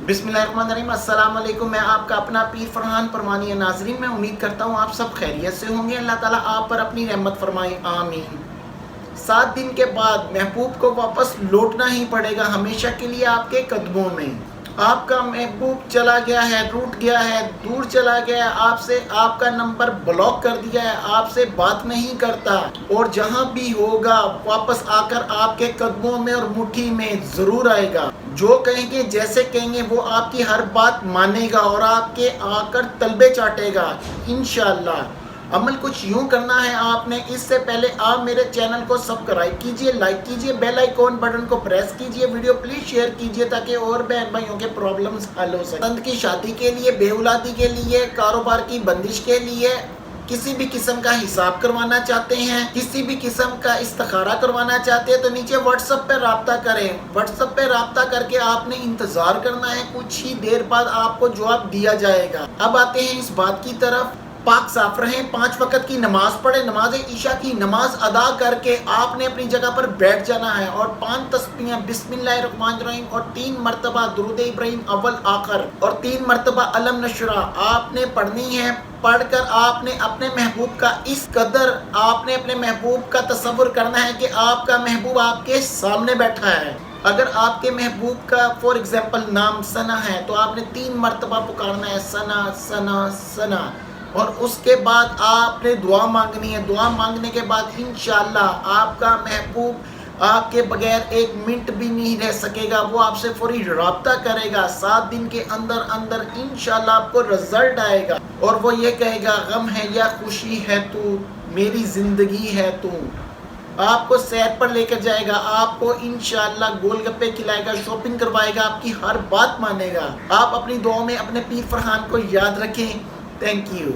बिस्मिल्लाहिर्रहमानिर्रहीम। अस्सलाम वालेकुम। मैं आपका अपना पीर फरहान परमानी है। नाजरीन, मैं उम्मीद करता हूँ आप सब खैरियत से होंगे। अल्लाह ताला आप पर अपनी रहमत फरमाए, आमीन। 7 दिन के बाद महबूब को वापस लौटना ही पड़ेगा हमेशा के लिए आपके कदमों में। आपका महबूब चला गया है, रूठ गया है, दूर चला गया है आपसे, आपका नंबर ब्लॉक कर दिया है, आपसे बात नहीं करता, और जहां भी होगा वापस आकर आपके कदमों में और मुट्ठी में ज़रूर आएगा। जो कहेंगे, जैसे कहेंगे, वो आपकी हर बात मानेगा और आपके आकर तलबे चाटेगा इंशाअल्लाह। अमल कुछ यूं करना है आपने। इससे पहले आप मेरे चैनल को सब्सक्राइब कीजिए, लाइक कीजिए, बेल आइकॉन बटन को प्रेस कीजिए, वीडियो प्लीज शेयर कीजिए ताकि और बहन भाइयों के प्रॉब्लम्स हल हो सके। संत की शादी के लिए, बेऔलादी के लिए, कारोबार की बंदिश के लिए, किसी भी किस्म का हिसाब करवाना चाहते हैं, किसी भी किस्म का इस्तिखारा करवाना चाहते हैं, तो नीचे व्हाट्सएप पे राब्ता करें। व्हाट्सएप पे राब्ता करके आपने इंतजार करना है, कुछ ही देर बाद आपको जवाब दिया जाएगा। अब आते हैं इस बात की तरफ। पाक साफ रहें, 5 वक्त की नमाज पढ़े, नमाज ईशा की नमाज अदा करके आपने अपनी जगह पर बैठ जाना है और 5 तस्बीहें बिस्मिल्लाहिर्रहमानिर्रहीम और 3 मरतबा दुरूद इब्राहीम अव्वल आखिर और 3 मरतबा अलम नशरा आपने पढ़नी है। पढ़कर आपने अपने महबूब का इस कदर आपने अपने महबूब का तसव्वुर करना है कि आपका महबूब आपके सामने बैठा है। अगर आपके महबूब का फॉर एग्जाम्पल नाम सना है तो आपने 3 मरतबा पुकारना है, सना सना सना, और उसके बाद आपने दुआ मांगनी है। दुआ मांगने के बाद इंशाअल्लाह आपका महबूब आपके बगैर 1 मिनट भी नहीं रह सकेगा, वो आपसे फौरी राब्ता करेगा। 7 दिन के अंदर अंदर इंशाअल्लाह आपको रिजल्ट आएगा और वो ये कहेगा, गम है या खुशी है तू, मेरी जिंदगी है तू। आपको सैर पर लेकर जाएगा, आपको इंशाअल्लाह गोलगप्पे खिलाएगा, शॉपिंग करवाएगा, आपकी हर बात मानेगा। आप अपनी दुआ में अपने पीर फरहान को याद रखें। Thank you.